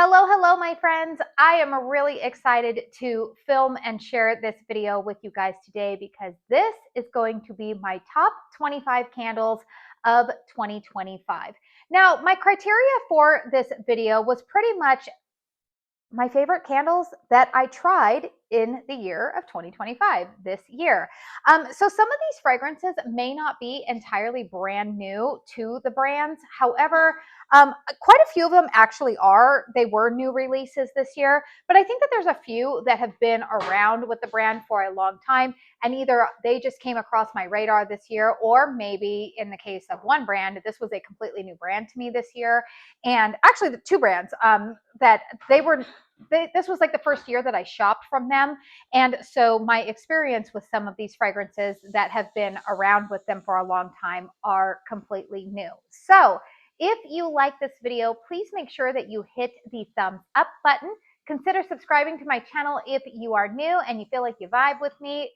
Hello, my friends. I am really excited to film and share this video with you guys today because this is going to be my top 25 candles of 2025. Now, my criteria for this video was pretty much my favorite candles that I tried in the year of 2025 this year. So some of these fragrances may not be entirely brand new to the brands. However, quite a few of them actually are. They were new releases this year, but I think that there's a few that have been around with the brand for a long time, and either they just came across my radar this year, or maybe in the case of one brand, this was a completely new brand to me this year. And actually the two brands that this was like the first year that I shopped from them. And so my experience with some of these fragrances that have been around with them for a long time are completely new. So if you like this video, please make sure that you hit the thumbs up button. Consider subscribing to my channel if you are new and you feel like you vibe with me.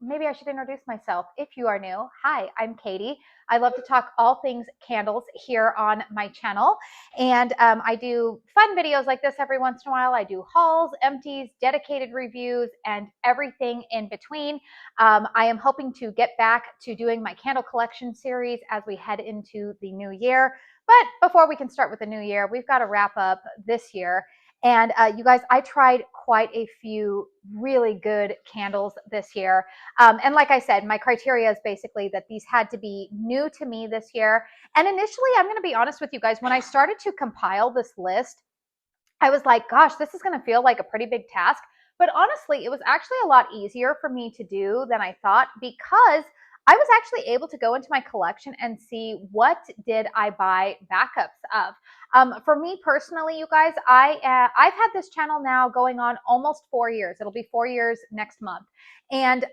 Maybe I should introduce myself. If you are new, hi, I'm Katie. I love to talk all things candles here on my channel. And I do fun videos like this every once in a while. I do hauls, empties, dedicated reviews, and everything in between. I am hoping to get back to doing my candle collection series as we head into the new year. But before we can start with the new year, we've got to wrap up this year. And you guys, I tried quite a few really good candles this year. And like I said, my criteria is basically that these had to be new to me this year. And initially, I'm going to be honest with you guys, when I started to compile this list, I was like, gosh, this is going to feel like a pretty big task. But honestly, it was actually a lot easier for me to do than I thought, because I was actually able to go into my collection and see what did I buy backups of. For me personally, you guys, I've had this channel now going on almost 4 years. It'll be 4 years next month. And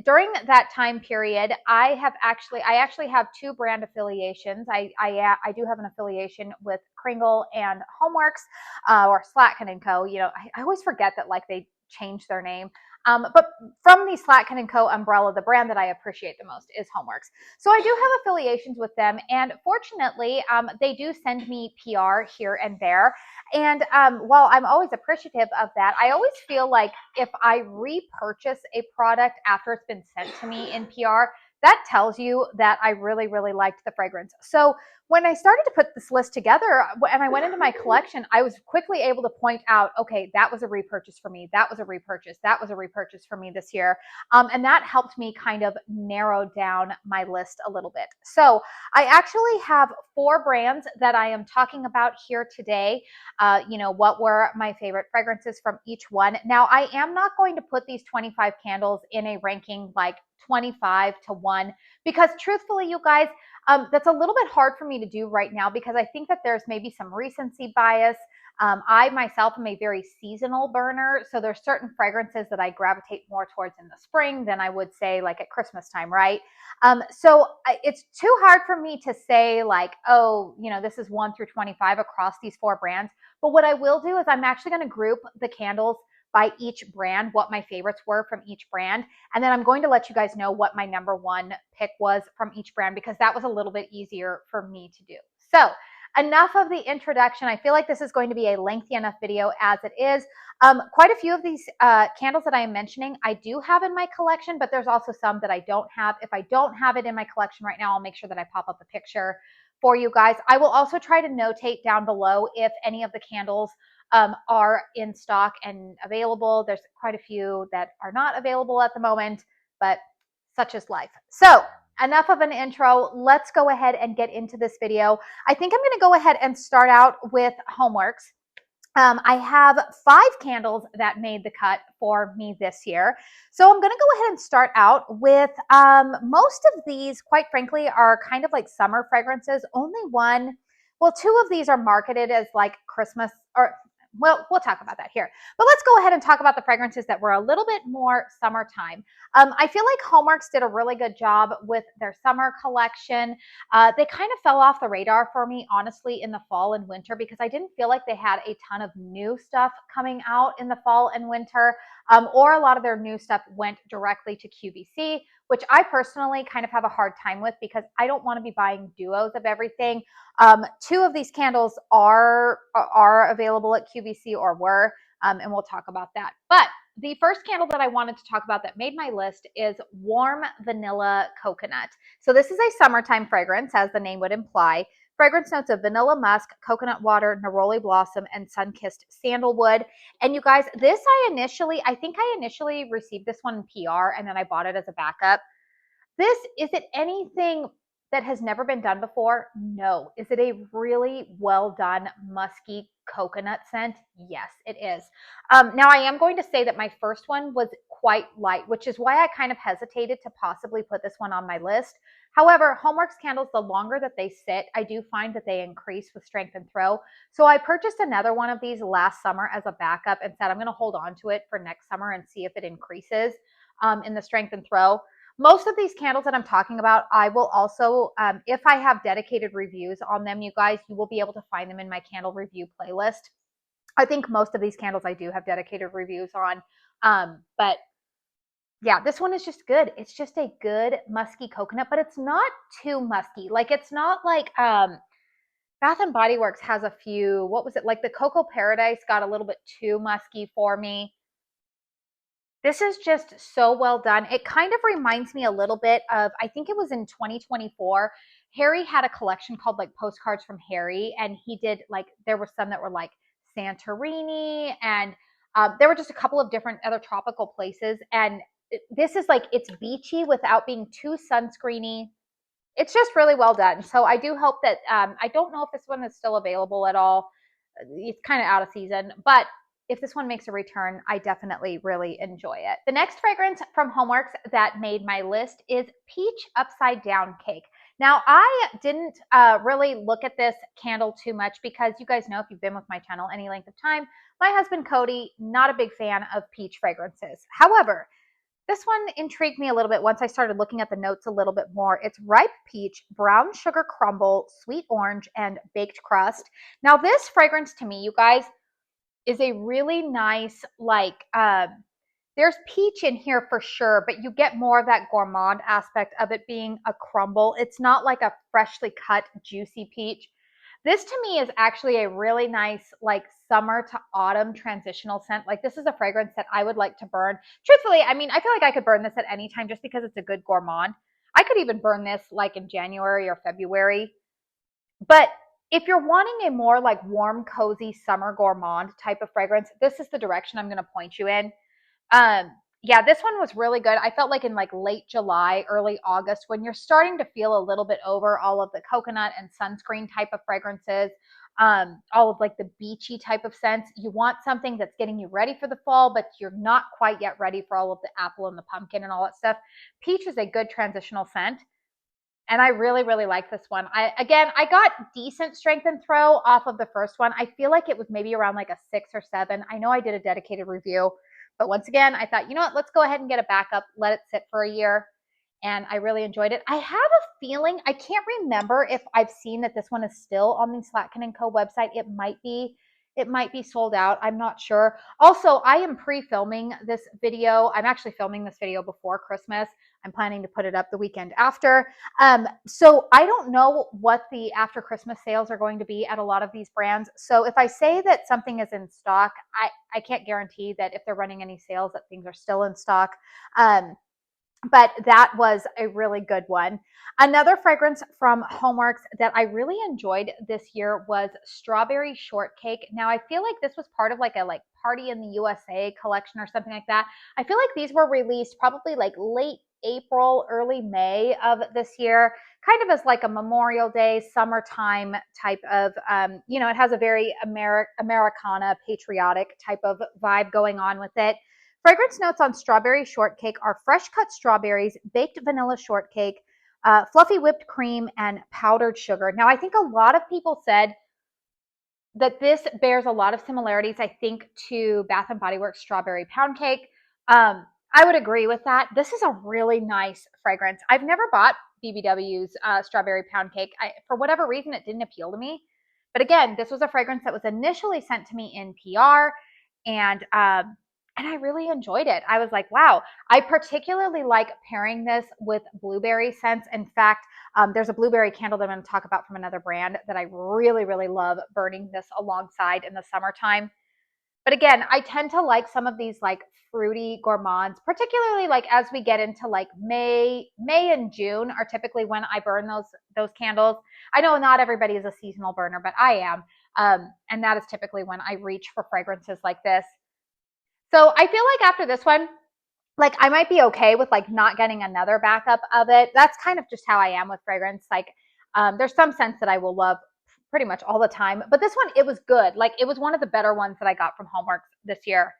during that time period, I actually have two brand affiliations. I do have an affiliation with Kringle and Homeworx, or Slatkin & Co. You know, I always forget that like they changed their name. But from the Slatkin & Co. umbrella, the brand that I appreciate the most is Homeworx. So I do have affiliations with them, and fortunately, they do send me PR here and there. And while I'm always appreciative of that, I always feel like if I repurchase a product after it's been sent to me in PR, that tells you that I really, really liked the fragrance. So when I started to put this list together and I went into my collection, I was quickly able to point out, okay, that was a repurchase for me. That was a repurchase. That was a repurchase for me this year. And that helped me kind of narrow down my list a little bit. So I actually have 4 brands that I am talking about here today. You know, what were my favorite fragrances from each one. Now, I am not going to put these 25 candles in a ranking like 25 to 1, because truthfully, you guys, that's a little bit hard for me to do right now, because I think that there's maybe some recency bias. I myself am a very seasonal burner, so there's certain fragrances that I gravitate more towards in the spring than I would say like at Christmas time, right? So it's too hard for me to say like, oh, you know, this is 1 through 25 across these 4 brands. But what I will do is I'm actually going to group the candles by each brand, what my favorites were from each brand. And then I'm going to let you guys know what my number 1 pick was from each brand, because that was a little bit easier for me to do. So enough of the introduction. I feel like this is going to be a lengthy enough video as it is. Quite a few of these candles that I am mentioning, I do have in my collection, but there's also some that I don't have. If I don't have it in my collection right now, I'll make sure that I pop up a picture for you guys. I will also try to notate down below if any of the candles are in stock and available. There's quite a few that are not available at the moment, but such is life. So enough of an intro. Let's go ahead and get into this video. I think I'm going to go ahead and start out with Homeworx. I have 5 candles that made the cut for me this year. So I'm going to go ahead and start out with most of these, quite frankly, are kind of like summer fragrances. Only one, well, 2 of these are marketed as like Christmas, or well, we'll talk about that here. But let's go ahead and talk about the fragrances that were a little bit more summertime. I feel like Homeworx did a really good job with their summer collection. They kind of fell off the radar for me, honestly, in the fall and winter, because I didn't feel like they had a ton of new stuff coming out in the fall and winter, or a lot of their new stuff went directly to QVC, which I personally kind of have a hard time with because I don't want to be buying duos of everything. Two of these candles are available at QVC, or were, and we'll talk about that. But the first candle that I wanted to talk about that made my list is Warm Vanilla Coconut. So this is a summertime fragrance, as the name would imply. Fragrance notes of vanilla musk, coconut water, neroli blossom, and sun-kissed sandalwood. And you guys, this I think I initially received this one in PR, and then I bought it as a backup. Is it anything that has never been done before? No. Is it a really well done musky coconut scent? Yes, it is. Now I am going to say that my first one was quite light, which is why I kind of hesitated to possibly put this one on my list. However, Homeworx candles, the longer that they sit, I do find that they increase with strength and throw. So I purchased another one of these last summer as a backup and said I'm going to hold on to it for next summer and see if it increases in the strength and throw. Most of these candles that I'm talking about, I will also, if I have dedicated reviews on them, you guys, you will be able to find them in my candle review playlist. I think most of these candles I do have dedicated reviews on, but yeah, this one is just good. It's just a good musky coconut, but it's not too musky. Like, it's not like Bath and Body Works has a few, what was it, like the Cocoa Paradise got a little bit too musky for me. This is just so well done. It kind of reminds me a little bit of, I think it was in 2024, Harry had a collection called like Postcards from Harry, and he did like, there were some that were like Santorini, and there were just a couple of different other tropical places. And this is like, it's beachy without being too sunscreeny. It's just really well done. So I do hope that, I don't know if this one is still available at all. It's kind of out of season, but if this one makes a return, I definitely really enjoy it. The next fragrance from Homeworx that made my list is Peach Upside Down Cake. Now, I didn't really look at this candle too much because you guys know, if you've been with my channel any length of time, my husband Cody, not a big fan of peach fragrances. However, this one intrigued me a little bit once I started looking at the notes a little bit more. It's ripe peach, brown sugar crumble, sweet orange, and baked crust. Now, this fragrance to me, you guys, is a really nice, like, there's peach in here for sure, but you get more of that gourmand aspect of it being a crumble. It's not like a freshly cut, juicy peach. This to me is actually a really nice, like, summer to autumn transitional scent. Like, this is a fragrance that I would like to burn. Truthfully, I mean, I feel like I could burn this at any time just because it's a good gourmand. I could even burn this like in January or February. But if you're wanting a more like warm, cozy summer gourmand type of fragrance, this is the direction I'm going to point you in. Yeah, this one was really good. I felt like in like late July, early August, when you're starting to feel a little bit over all of the coconut and sunscreen type of fragrances, all of like the beachy type of scents, you want something that's getting you ready for the fall, but you're not quite yet ready for all of the apple and the pumpkin and all that stuff. Peach is a good transitional scent. And I really, really like this one. I got decent strength and throw off of the first one. I feel like it was maybe around like a 6 or 7. I know I did a dedicated review, but once again, I thought, you know what, let's go ahead and get a backup, let it sit for a year. And I really enjoyed it. I have a feeling, I can't remember if I've seen that this one is still on the Slatkin & Co website. It might be sold out. I'm not sure. Also, I am pre-filming this video. I'm actually filming this video before Christmas. I'm planning to put it up the weekend after. So I don't know what the after Christmas sales are going to be at a lot of these brands. So if I say that something is in stock, I can't guarantee that if they're running any sales that things are still in stock. But that was a really good one. Another fragrance from Homeworx that I really enjoyed this year was Strawberry Shortcake. Now, I feel like this was part of like a Party in the USA collection or something like that. I feel like these were released probably like late April, early May of this year, kind of as like a Memorial Day, summertime type of, it has a very Americana, patriotic type of vibe going on with it. Fragrance notes on Strawberry Shortcake are fresh cut strawberries, baked vanilla shortcake, fluffy whipped cream, and powdered sugar. Now, I think a lot of people said that this bears a lot of similarities, I think, to Bath and Body Works Strawberry Pound Cake. I would agree with that. This is a really nice fragrance. I've never bought BBW's Strawberry Pound Cake. For whatever reason, it didn't appeal to me. But again, this was a fragrance that was initially sent to me in PR, and and I really enjoyed it. I was like, wow, I particularly like pairing this with blueberry scents. In fact, there's a blueberry candle that I'm going to talk about from another brand that I really, really love burning this alongside in the summertime. But again, I tend to like some of these like fruity gourmands, particularly like as we get into like May and June are typically when I burn those candles. I know not everybody is a seasonal burner, but I am. And that is typically when I reach for fragrances like this. So I feel like after this one, like I might be okay with like not getting another backup of it. That's kind of just how I am with fragrance. Like there's some scents that I will love pretty much all the time, but this one, it was good. Like it was one of the better ones that I got from Homeworx this year,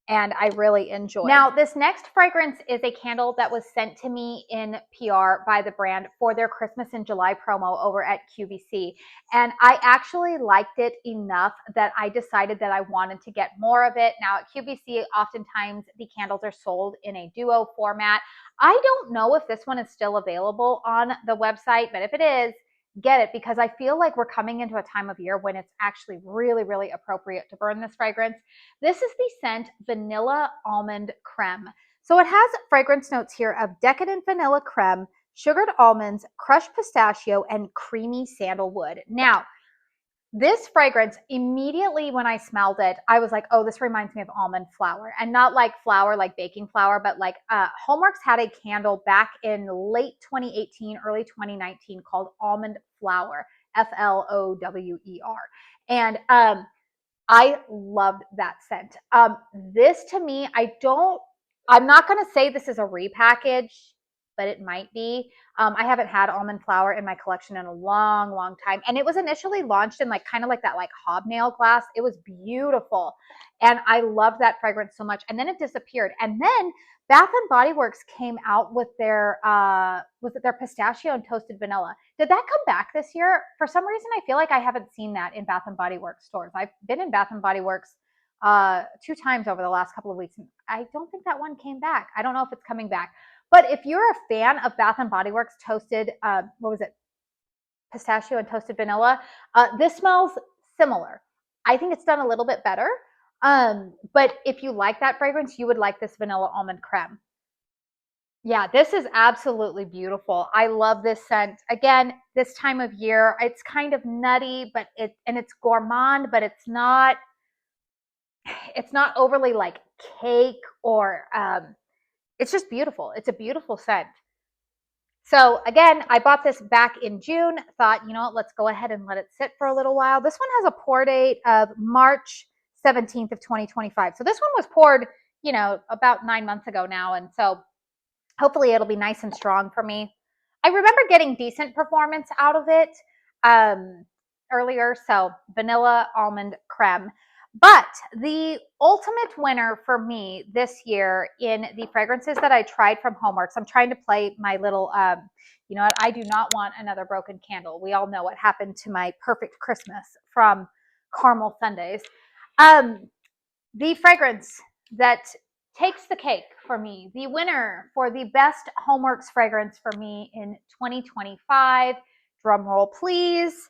and I really enjoyed. Now, this next fragrance is a candle that was sent to me in PR by the brand for their Christmas in July promo over at QVC. And I actually liked it enough that I decided that I wanted to get more of it. Now, at QVC, oftentimes the candles are sold in a duo format. I don't know if this one is still available on the website, but if it is, get it, because I feel like we're coming into a time of year when it's actually really, really appropriate to burn this fragrance. This is the scent Vanilla Almond Creme. So it has fragrance notes here of decadent vanilla creme, sugared almonds, crushed pistachio, and creamy sandalwood. Now, this fragrance, immediately when I smelled it, I was like, oh, this reminds me of almond flour. And not like flour, like baking flour, but like Homeworx had a candle back in late 2018, early 2019 called Almond Flower, Flower. And I loved that scent. This to me, I'm not going to say this is a repackage, but it might be. I haven't had almond flour in my collection in a long, long time. And it was initially launched in like kind of like that like hobnail glass. It was beautiful. And I loved that fragrance so much. And then it disappeared. And then Bath and Body Works came out with their pistachio and toasted vanilla. Did that come back this year? For some reason, I feel like I haven't seen that in Bath and Body Works stores. I've been in Bath and Body Works 2 times over the last couple of weeks. I don't think that one came back. I don't know if it's coming back. But if you're a fan of Bath and Body Works toasted, pistachio and toasted vanilla, this smells similar. I think it's done a little bit better. But if you like that fragrance, you would like this Vanilla Almond Creme. Yeah, this is absolutely beautiful. I love this scent. Again, this time of year, it's kind of nutty, but it's gourmand, but it's not overly like cake or it's just beautiful. It's a beautiful scent. So again, I bought this back in June, thought, you know what, let's go ahead and let it sit for a little while. This one has a pour date of March 17th of 2025. So this one was poured, you know, about 9 months ago now. And so hopefully it'll be nice and strong for me. I remember getting decent performance out of it earlier. So Vanilla Almond Creme. But the ultimate winner for me this year in the fragrances that I tried from Homeworx, I'm trying to play my little, you know what, I do not want another broken candle. We all know what happened to my perfect Christmas from Caramel Sundays. The fragrance that takes the cake for me, the winner for the best Homeworx fragrance for me in 2025, drum roll please,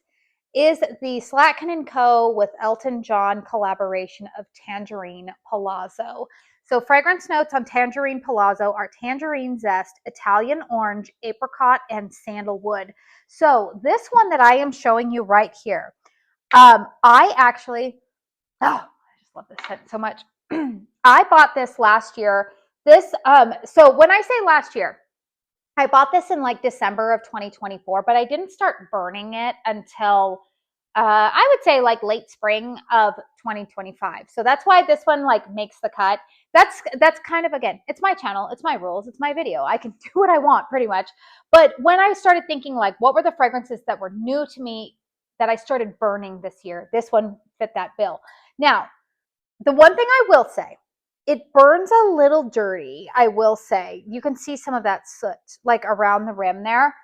is the Slatkin & Co. with Elton John collaboration of Tangerine Palazzo. So fragrance notes on Tangerine Palazzo are tangerine zest, Italian orange, apricot, and sandalwood. So this one that I am showing you right here, I just love this scent so much. I bought this last year. So when I say last year, I bought this in like December of 2024, but I didn't start burning it until I would say like late spring of 2025. So that's why this one like makes the cut. That's kind of, again, it's my channel, it's my rules, it's my video. I can do what I want pretty much. But when I started thinking like what were the fragrances that were new to me that I started burning this year, this one fit that bill. Now, the one thing I will say, it burns a little dirty, I will say. You can see some of that soot like around the rim there,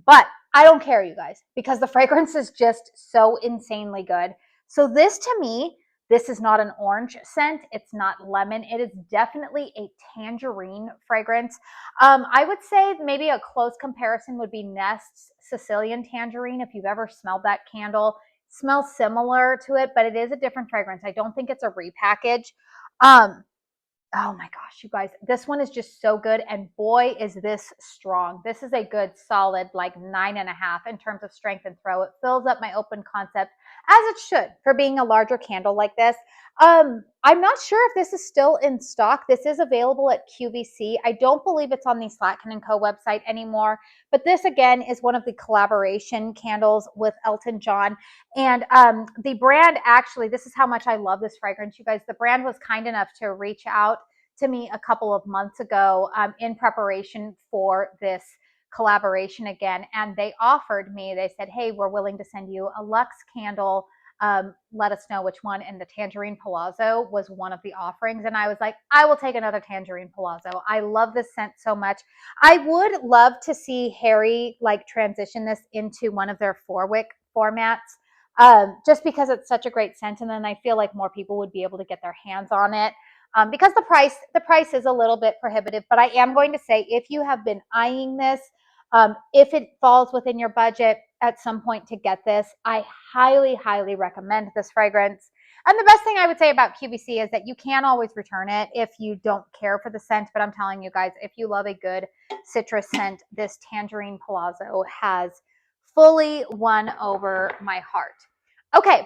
but I don't care, you guys, because the fragrance is just so insanely good. So this to me, this is not an orange scent. It's not lemon. It is definitely a tangerine fragrance. I would say maybe a close comparison would be Nest's Sicilian Tangerine. If you've ever smelled that candle, it smells similar to it, but it is a different fragrance. I don't think it's a repackage. Oh my gosh, you guys, this one is just so good. And boy, is this strong. This is a good solid like 9.5 in terms of strength and throw. It fills up my open concept as it should for being a larger candle like this. I'm not sure if this is still in stock. This is available at QVC. I don't believe it's on the Slatkin & Co website anymore, but this again is one of the collaboration candles with Elton John. And the brand actually, this is how much I love this fragrance, you guys. The brand was kind enough to reach out to me a couple of months ago in preparation for this collaboration again. And they offered me, they said, hey, we're willing to send you a luxe candle. Let us know which one. And the Tangerine Palazzo was one of the offerings. And I was like, I will take another Tangerine Palazzo. I love this scent so much. I would love to see Harry like transition this into one of their 4-wick formats. Just because it's such a great scent, and then I feel like more people would be able to get their hands on it. Because the price is a little bit prohibitive, but I am going to say if you have been eyeing this, if it falls within your budget at some point to get this, I highly, highly recommend this fragrance. And the best thing I would say about QVC is that you can always return it if you don't care for the scent, but I'm telling you guys, if you love a good citrus scent, this Tangerine Palazzo has fully won over my heart. Okay,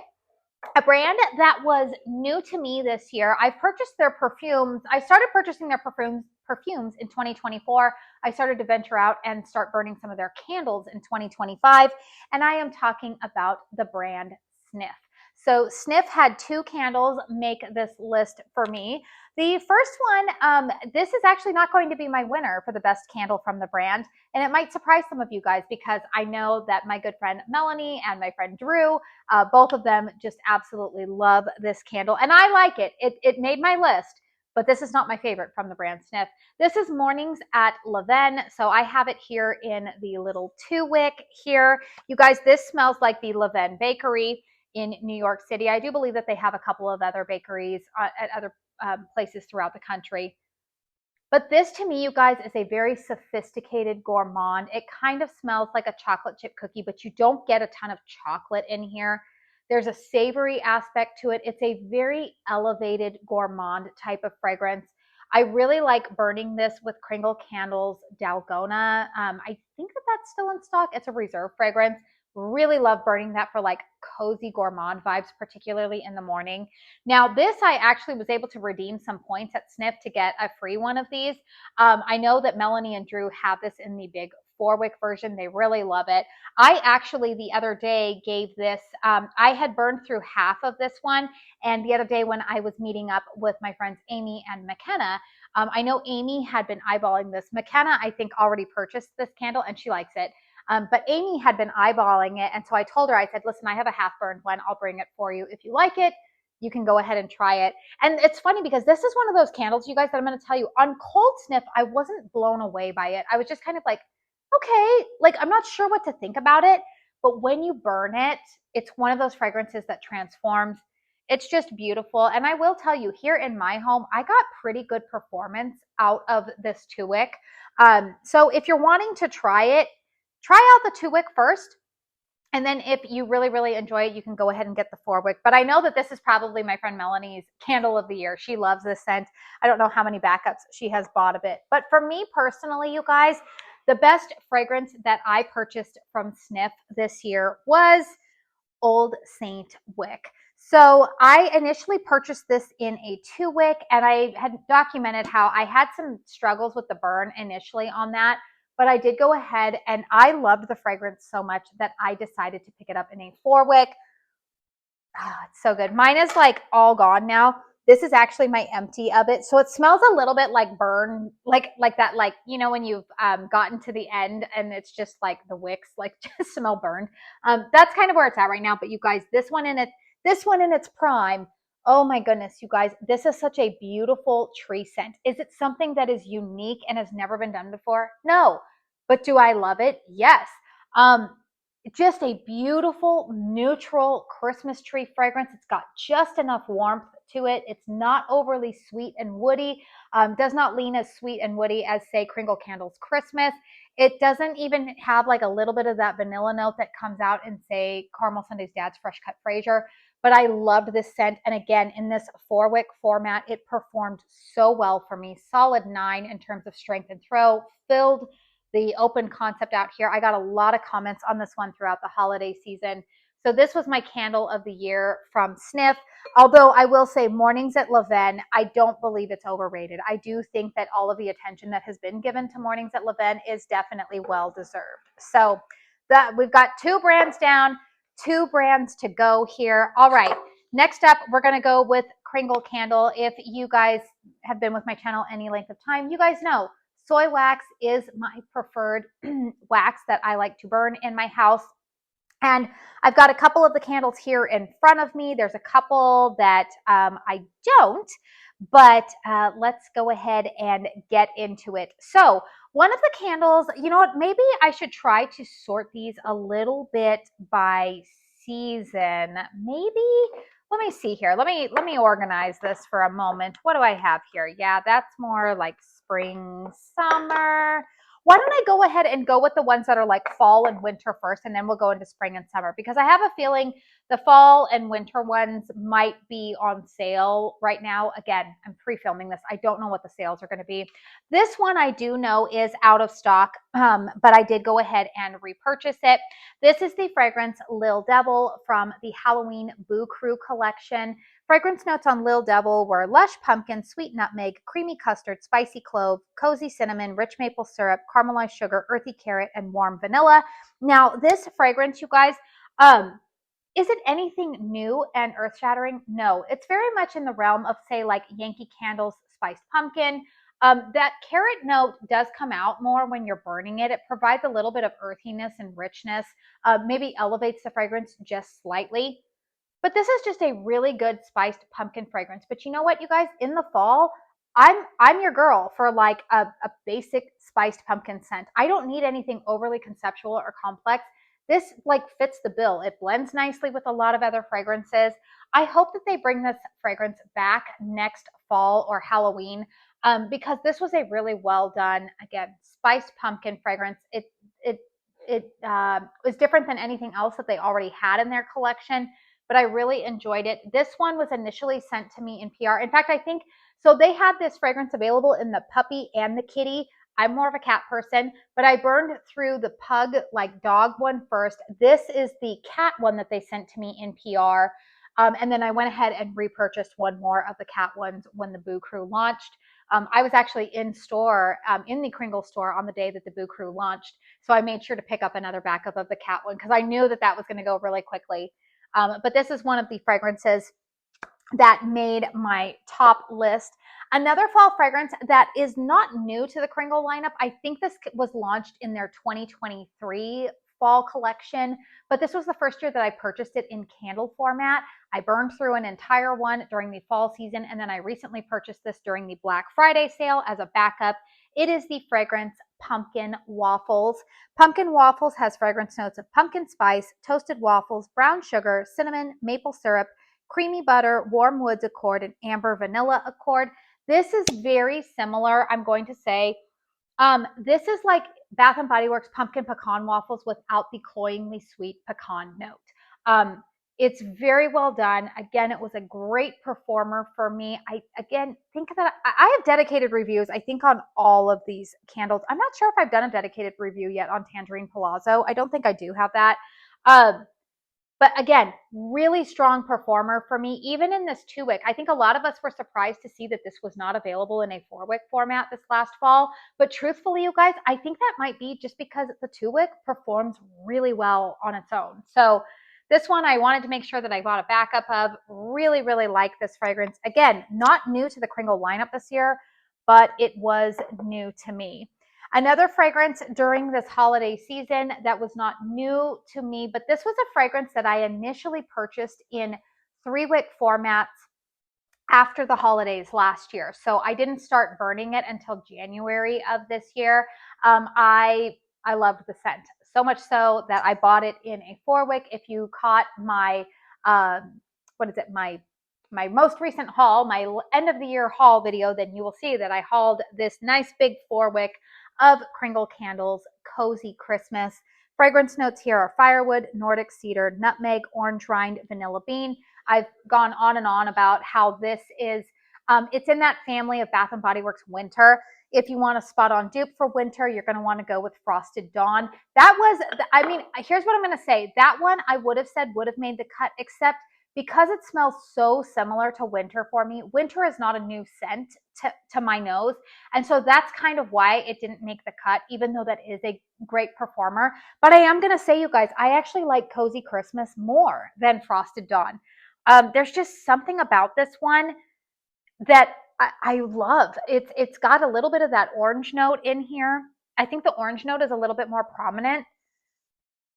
a brand that was new to me this year. I've purchased their perfumes. I started purchasing their perfumes in 2024. I started to venture out and start burning some of their candles in 2025. And I am talking about the brand Snif. So Snif had 2 candles make this list for me. The first one, this is actually not going to be my winner for the best candle from the brand. And it might surprise some of you guys because I know that my good friend Melanie and my friend Drew, both of them just absolutely love this candle. And I like it. It made my list, but this is not my favorite from the brand Snif. This is Mornings at Levain. So I have it here in the little 2-wick here. You guys, this smells like the Levain bakery in New York City. I do believe that they have a couple of other bakeries at other places throughout the country. But this to me, you guys, is a very sophisticated gourmand. It kind of smells like a chocolate chip cookie, but you don't get a ton of chocolate in here. There's a savory aspect to it. It's a very elevated gourmand type of fragrance. I really like burning this with Kringle Candle's Dalgona. I think that that's still in stock. It's a reserve fragrance. Really love burning that for like cozy gourmand vibes, particularly in the morning. Now, this I actually was able to redeem some points at Snif to get a free one of these. I know that Melanie and Drew have this in the big 4-wick version. They really love it. I actually the other day gave this, I had burned through half of this one. And the other day when I was meeting up with my friends Amy and McKenna, I know Amy had been eyeballing this. McKenna, I think, already purchased this candle and she likes it. But Amy had been eyeballing it. And so I told her, I said, listen, I have a half burned one. I'll bring it for you. If you like it, you can go ahead and try it. And it's funny because this is one of those candles, you guys, that I'm going to tell you on cold Snif, I wasn't blown away by it. I was just kind of like, okay, like I'm not sure what to think about it. But when you burn it, it's one of those fragrances that transforms. It's just beautiful. And I will tell you, here in my home, I got pretty good performance out of this 2-wick. So if you're wanting to try it, try out the 2-wick first. And then if you really, really enjoy it, you can go ahead and get the 4-wick. But I know that this is probably my friend Melanie's candle of the year. She loves this scent. I don't know how many backups she has bought of it. But for me personally, you guys, the best fragrance that I purchased from Snif this year was Old Saint Wick. So I initially purchased this in a 2-wick, and I had documented how I had some struggles with the burn initially on that. But I did go ahead and I loved the fragrance so much that I decided to pick it up in a 4-wick. Oh, it's so good. Mine is like all gone now. This is actually my empty of it. So it smells a little bit like burn, like that, like, you know, when you've gotten to the end and it's just like the wicks, like just smell burned. That's kind of where it's at right now. But you guys, this one in its prime, oh my goodness, you guys, this is such a beautiful tree scent. Is it something that is unique and has never been done before? No. But do I love it? Yes. Just a beautiful, neutral Christmas tree fragrance. It's got just enough warmth to it. It's not overly sweet and woody. Does not lean as sweet and woody as, say, Kringle Candle's Christmas. It doesn't even have like a little bit of that vanilla note that comes out in, say, Caramel Sunday's Dad's Fresh Cut Fraser. but I loved this scent. And again, in this 4-wick format, it performed so well for me. Solid 9 in terms of strength and throw, filled the open concept out here. I got a lot of comments on this one throughout the holiday season. So this was my candle of the year from Snif. Although I will say Mornings at Levain, I don't believe it's overrated. I do think that all of the attention that has been given to Mornings at Levain is definitely well deserved. So that we've got 2 brands down, 2 brands to go here. All right, next up, we're going to go with Kringle Candle. If you guys have been with my channel any length of time, you guys know soy wax is my preferred wax that I like to burn in my house. And I've got a couple of the candles here in front of me. There's a couple that I don't, but let's go ahead and get into it. So one of the candles, you know what, maybe I should try to sort these a little bit by season. Maybe, let me see here. Let me organize this for a moment. What do I have here? Yeah, that's more like spring, summer. Why don't I go ahead and go with the ones that are like fall and winter first, and then we'll go into spring and summer, because I have a feeling the fall and winter ones might be on sale right now. Again, I'm pre-filming this. I don't know what the sales are going to be. This one I do know is out of stock, but I did go ahead and repurchase it. This is the fragrance Lil Devil from the Halloween Boo Crew collection. Fragrance notes on Lil Devil were lush pumpkin, sweet nutmeg, creamy custard, spicy clove, cozy cinnamon, rich maple syrup, caramelized sugar, earthy carrot, and warm vanilla. Now, this fragrance, you guys, is it anything new and earth-shattering? No, it's very much in the realm of, say, like Yankee Candle's spiced pumpkin. That carrot note does come out more when you're burning it. It provides a little bit of earthiness and richness, maybe elevates the fragrance just slightly. But this is just a really good spiced pumpkin fragrance. But you know what, you guys? In the fall, I'm your girl for like a basic spiced pumpkin scent. I don't need anything overly conceptual or complex. This like fits the bill. It blends nicely with a lot of other fragrances. I hope that they bring this fragrance back next fall or Halloween, because this was a really well done, again, spiced pumpkin fragrance. It was different than anything else that they already had in their collection, but I really enjoyed it. This one was initially sent to me in PR. In fact, I think, so they had this fragrance available in the puppy and the kitty. I'm more of a cat person, but I burned through the pug, like dog one first. This is the cat one that they sent to me in PR. And then I went ahead and repurchased one more of the cat ones when the Boo Crew launched. I was actually in store, in the Kringle store on the day that the Boo Crew launched. So I made sure to pick up another backup of the cat one because I knew that that was going to go really quickly. But this is one of the fragrances that made my top list. Another fall fragrance that is not new to the Kringle lineup. I think this was launched in their 2023 fall collection, but this was the first year that I purchased it in candle format. I burned through an entire one during the fall season, and then I recently purchased this during the Black Friday sale as a backup. It is the fragrance Pumpkin Waffles. Pumpkin Waffles has fragrance notes of pumpkin spice, toasted waffles, brown sugar, cinnamon, maple syrup, creamy butter, warm woods accord, and amber vanilla accord. This is very similar, I'm going to say. This is like Bath & Body Works pumpkin pecan waffles without the cloyingly sweet pecan note. It's very well done. Again, it was a great performer for me. I think that I have dedicated reviews, I think, on all of these candles. I'm not sure if I've done a dedicated review yet on Tangerine Palazzo. I don't think I do have that. But again, really strong performer for me, even in this 2-wick. I think a lot of us were surprised to see that this was not available in a 4-wick format this last fall. But truthfully, you guys, I think that might be just because the 2-wick performs really well on its own. So this one I wanted to make sure that I bought a backup of. Really, really like this fragrance. Again, not new to the Kringle lineup this year, but it was new to me. Another fragrance during this holiday season that was not new to me, but this was a fragrance that I initially purchased in 3-wick formats after the holidays last year. So I didn't start burning it until January of this year. I loved the scent, so much so that I bought it in a 4-wick. If you caught my, my most recent haul, my end of the year haul video, then you will see that I hauled this nice big 4-wick of Kringle Candle's Cozy Christmas. Fragrance notes here are firewood, Nordic cedar, nutmeg, orange rind, vanilla bean. I've gone on and on about how this is, it's in that family of Bath & Body Works winter. If you want a spot on dupe for winter, you're going to want to go with Frosted Dawn. That was, I mean, here's what I'm going to say. That one I would have said would have made the cut, except because it smells so similar to winter for me. Winter is not a new scent to my nose. And so that's kind of why it didn't make the cut, even though that is a great performer. But I am going to say, you guys, I actually like Cozy Christmas more than Frosted Dawn. There's just something about this one that I love. It's got a little bit of that orange note in here. I think the orange note is a little bit more prominent.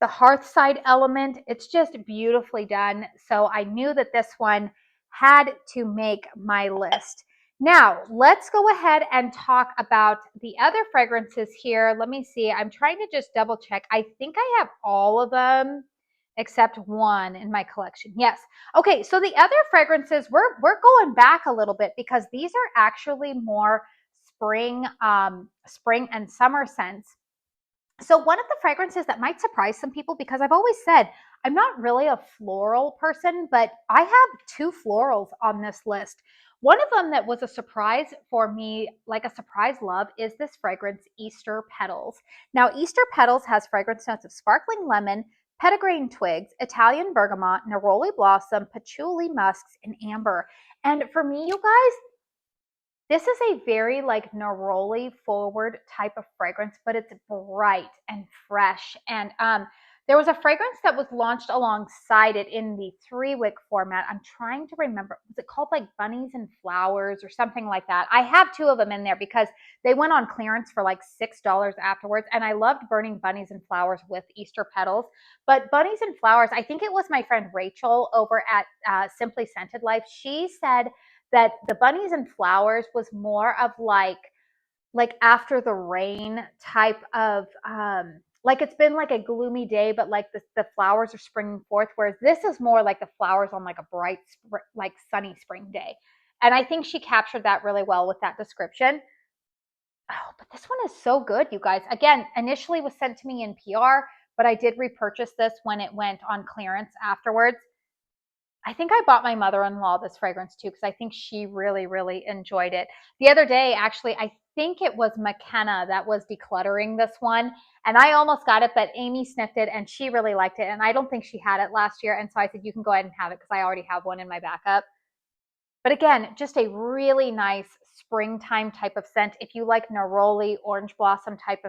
The hearthside element, it's just beautifully done. So I knew that this one had to make my list. Now, let's go ahead and talk about the other fragrances here. Let me see. I'm trying to just double check. I think I have all of them except one in my collection. Yes. Okay, so the other fragrances, we're going back a little bit because these are actually more spring and summer scents. So one of the fragrances that might surprise some people, because I've always said I'm not really a floral person, but I have two florals on this list. One of them that was a surprise for me, like a surprise love, is this fragrance, Easter Petals. Now, Easter Petals has fragrance notes of sparkling lemon, petitgrain twigs, Italian bergamot, neroli blossom, patchouli musks, and amber. And for me, you guys, this is a very like neroli forward type of fragrance, but it's bright and fresh. And there was a fragrance that was launched alongside it in the 3-wick format. I'm trying to remember, was it called like Bunnies and Flowers or something like that? I have two of them in there because they went on clearance for like $6 afterwards. And I loved burning Bunnies and Flowers with Easter Petals. But Bunnies and Flowers, I think it was my friend Rachel over at Simply Scented Life. She said that the Bunnies and Flowers was more of like after the rain type of like it's been like a gloomy day, but like the flowers are springing forth, whereas this is more like the flowers on like a bright like sunny spring day. And I think she captured that really well with that description. Oh, but this one is so good, you guys. Again, initially was sent to me in PR, but I did repurchase this when it went on clearance afterwards. I think I bought my mother-in-law this fragrance too because I think she really, really enjoyed it. The other day, actually, I think it was McKenna that was decluttering this one, and I almost got it, but Amy sniffed it and she really liked it, and I don't think she had it last year, and so I said, you can go ahead and have it because I already have one in my backup. But again, just a really nice springtime type of scent if you like neroli, orange blossom types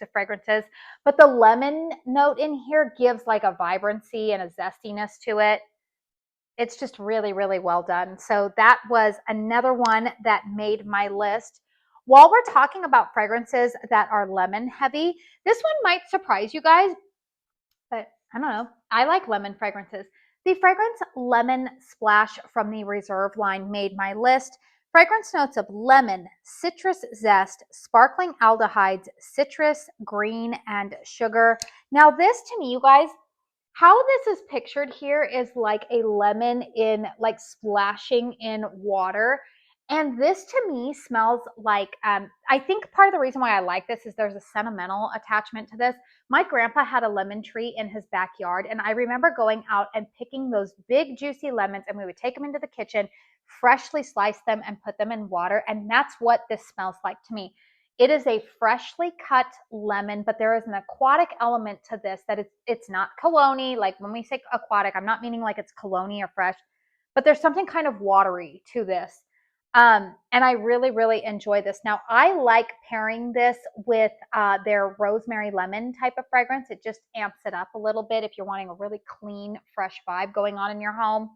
of fragrances. But the lemon note in here gives like a vibrancy and a zestiness to it. It's just really, really well done. So that was another one that made my list. While we're talking about fragrances that are lemon heavy, this one might surprise you guys, but I don't know. I like lemon fragrances. The fragrance Lemon Splash from the Reserve line made my list. Fragrance notes of lemon, citrus zest, sparkling aldehydes, citrus, green, and sugar. Now this to me, you guys, how this is pictured here is like a lemon in like splashing in water. And this to me smells like, I think part of the reason why I like this is there's a sentimental attachment to this. My grandpa had a lemon tree in his backyard, and I remember going out and picking those big juicy lemons, and we would take them into the kitchen, freshly slice them and put them in water. And that's what this smells like to me. It is a freshly cut lemon, but there is an aquatic element to this that it's not cologne-y. Like when we say aquatic, I'm not meaning like it's cologne-y or fresh, but there's something kind of watery to this. And I really, really enjoy this. Now, I like pairing this with their rosemary lemon type of fragrance. It just amps it up a little bit if you're wanting a really clean, fresh vibe going on in your home.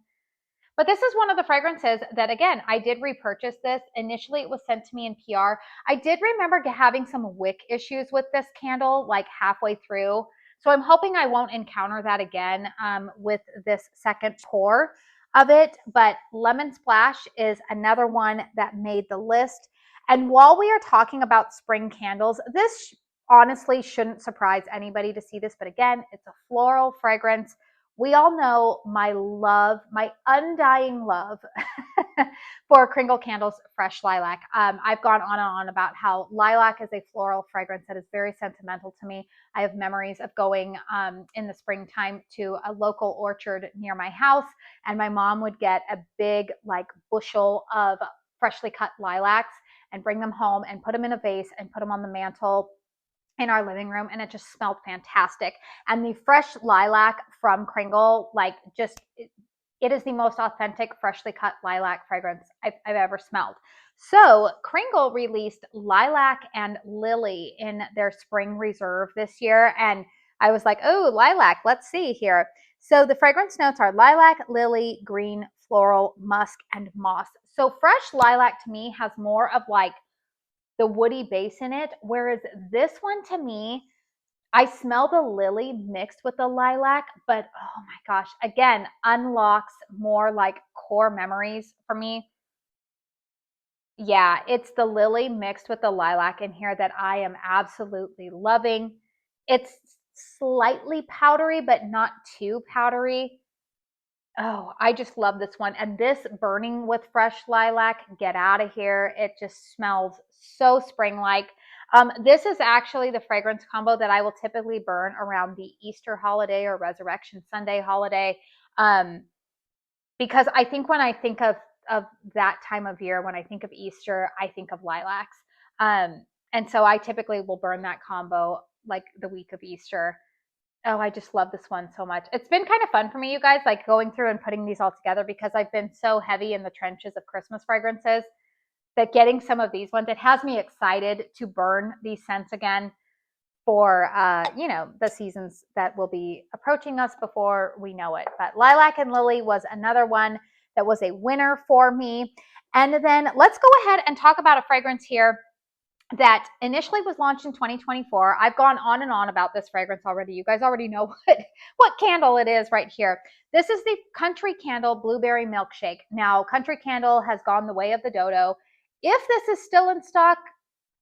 But this is one of the fragrances that, again, I did repurchase this. Initially, it was sent to me in PR. I did remember having some wick issues with this candle like halfway through. So I'm hoping I won't encounter that again with this second pour of it. But Lemon Splash is another one that made the list. And while we are talking about spring candles, this honestly shouldn't surprise anybody to see this. But again, it's a floral fragrance we all know my love, my undying love for Kringle Candle's Fresh Lilac. I've gone on and on about how lilac is a floral fragrance that is very sentimental to me. I have memories of going in the springtime to a local orchard near my house, and my mom would get a big like bushel of freshly cut lilacs and bring them home and put them in a vase and put them on the mantle in our living room, and it just smelled fantastic. And the fresh lilac from Kringle, like just it is the most authentic freshly cut lilac fragrance I've ever smelled. So Kringle released Lilac and Lily in their spring reserve this year, and I was like, oh, lilac, let's see here. So the fragrance notes are lilac, lily, green, floral, musk, and moss. So fresh lilac to me has more of like the woody base in it, whereas this one to me, I smell the lily mixed with the lilac, but oh my gosh, again, unlocks more like core memories for me. Yeah, it's the lily mixed with the lilac in here that I am absolutely loving. It's slightly powdery, but not too powdery. Oh, I just love this one. And this burning with fresh lilac, get out of here. It just smells so spring-like. This is actually the fragrance combo that I will typically burn around the Easter holiday or Resurrection Sunday holiday. Because I think when I think of that time of year, when I think of Easter, I think of lilacs. And so I typically will burn that combo like the week of Easter. Oh, I just love this one so much. It's been kind of fun for me, you guys, like going through and putting these all together because I've been so heavy in the trenches of Christmas fragrances that getting some of these ones, it has me excited to burn these scents again for, the seasons that will be approaching us before we know it. But Lilac and Lily was another one that was a winner for me. And then let's go ahead and talk about a fragrance here that initially was launched in 2024. I've gone on and on about this fragrance already. You guys already know what candle it is right here. This is the Country Candle Blueberry Milkshake. Now, Country Candle has gone the way of the dodo. If this is still in stock,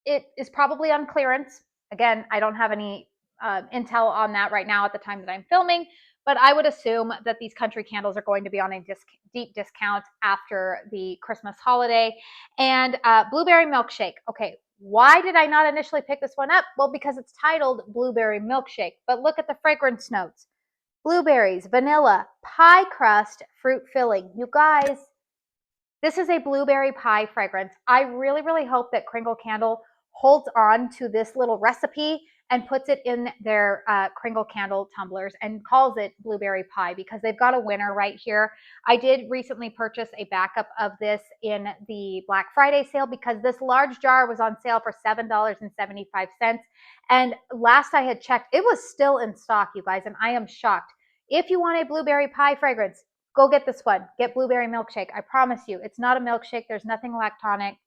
it is probably on clearance. Again, I don't have any intel on that right now at the time that I'm filming, but I would assume that these country candles are going to be on a deep discount after the Christmas holiday. And Blueberry Milkshake. Okay, why did I not initially pick this one up? Well, because it's titled Blueberry Milkshake, but look at the fragrance notes. Blueberries, vanilla, pie crust, fruit filling. You guys, this is a blueberry pie fragrance. I really, really hope that Kringle Candle holds on to this little recipe and puts it in their Kringle Candle tumblers and calls it blueberry pie, because they've got a winner right here. I did recently purchase a backup of this in the Black Friday sale because this large jar was on sale for $7.75. And last I had checked, it was still in stock, you guys, and I am shocked. If you want a blueberry pie fragrance, go get this one. Get Blueberry Milkshake. I promise you, it's not a milkshake. There's nothing lactonic.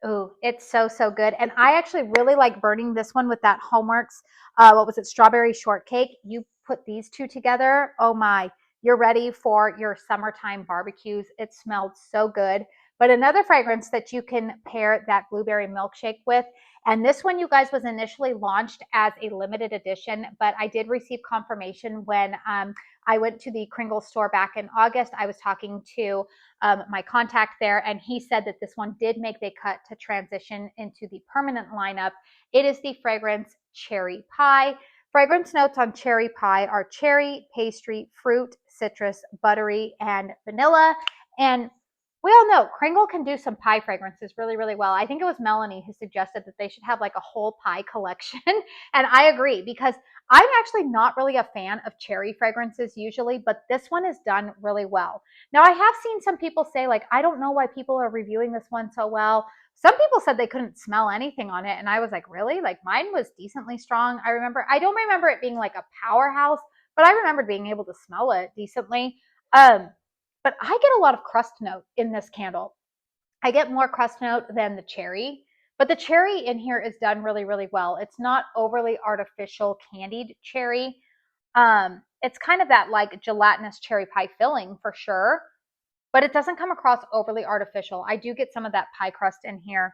Oh, it's so, so good. And I actually really like burning this one with that Homeworx, what was it, Strawberry Shortcake. You put these two together, oh my, you're ready for your summertime barbecues. It smelled so good. But another fragrance that you can pair that Blueberry Milkshake with, and this one, you guys, was initially launched as a limited edition, but I did receive confirmation when I went to the Kringle store back in August. I was talking to my contact there, and he said that this one did make the cut to transition into the permanent lineup. It is the fragrance Cherry Pie. Fragrance notes on Cherry Pie are cherry, pastry, fruit, citrus, buttery, and vanilla. And we all know Kringle can do some pie fragrances really, really well. I think it was Melanie who suggested that they should have like a whole pie collection. And I agree, because I'm actually not really a fan of cherry fragrances usually, but this one is done really well. Now, I have seen some people say, like, I don't know why people are reviewing this one so well. Some people said they couldn't smell anything on it. And I was like, really? Like, mine was decently strong. I don't remember it being like a powerhouse, but I remembered being able to smell it decently. But I get a lot of crust note in this candle. I get more crust note than the cherry, but the cherry in here is done really, really well. It's not overly artificial candied cherry. It's kind of that like gelatinous cherry pie filling for sure, but it doesn't come across overly artificial. I do get some of that pie crust in here,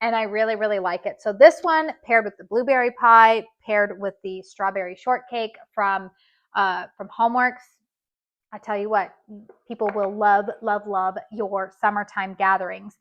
and I really, really like it. So this one paired with the blueberry pie, paired with the strawberry shortcake from from Homeworx. I tell you what, people will love, love, love your summertime gatherings.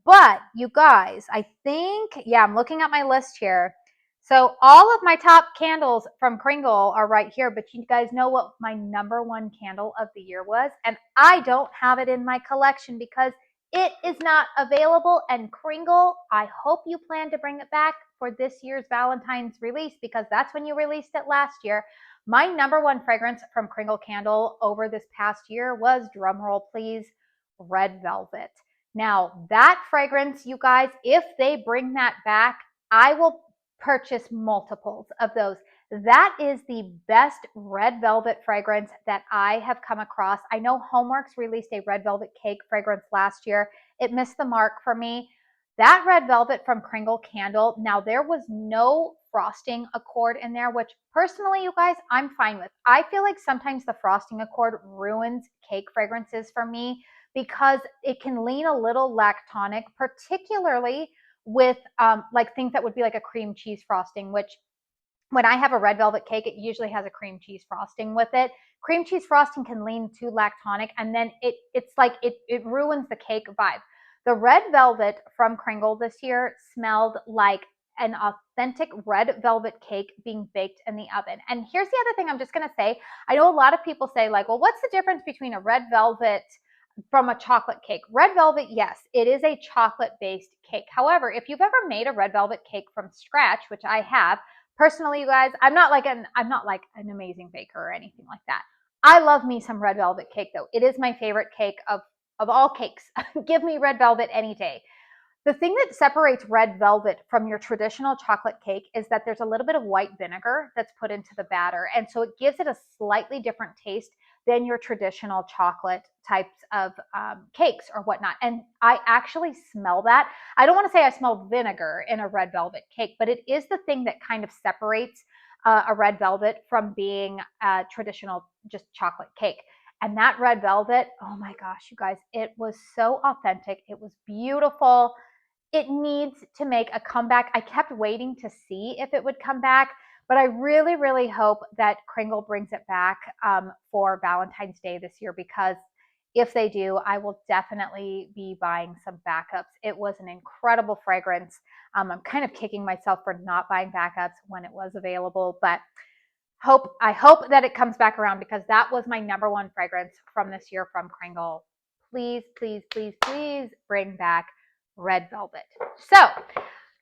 But you guys, I think, yeah, I'm looking at my list here. So all of my top candles from Kringle are right here, but you guys know what my #1 candle of the year was? And I don't have it in my collection because it is not available. And Kringle, I hope you plan to bring it back for this year's Valentine's release because that's when you released it last year. My #1 fragrance from Kringle Candle over this past year was, drumroll please, Red Velvet. Now, that fragrance, you guys, if they bring that back, I will purchase multiples of those. That is the best red velvet fragrance that I have come across. I know Homeworx released a red velvet cake fragrance last year. It missed the mark for me. That red velvet from Kringle Candle, now there was no frosting accord in there, which personally, you guys, I'm fine with. I feel like sometimes the frosting accord ruins cake fragrances for me because it can lean a little lactonic, particularly with like things that would be like a cream cheese frosting, which when I have a red velvet cake, it usually has a cream cheese frosting with it. Cream cheese frosting can lean too lactonic, and then it's like it ruins the cake vibe. The red velvet from Kringle this year smelled like an authentic red velvet cake being baked in the oven. And here's the other thing I'm just going to say. I know a lot of people say like, well, what's the difference between a red velvet from a chocolate cake? Red velvet, yes, it is a chocolate-based cake. However, if you've ever made a red velvet cake from scratch, which I have, personally, you guys, I'm not like an amazing baker or anything like that. I love me some red velvet cake though. It is my favorite cake of all cakes. Give me red velvet any day. The thing that separates red velvet from your traditional chocolate cake is that there's a little bit of white vinegar that's put into the batter. And so it gives it a slightly different taste than your traditional chocolate types of cakes or whatnot. And I actually smell that. I don't want to say I smell vinegar in a red velvet cake, but it is the thing that kind of separates a red velvet from being a traditional just chocolate cake. And that red velvet, oh my gosh, you guys, it was so authentic. It was beautiful. It needs to make a comeback. I kept waiting to see if it would come back, but I really, really hope that Kringle brings it back for Valentine's Day this year, because if they do, I will definitely be buying some backups. It was an incredible fragrance. I'm kind of kicking myself for not buying backups when it was available, but I hope that it comes back around because that was my #1 fragrance from this year from Kringle. Please, please, please, please bring back red velvet. So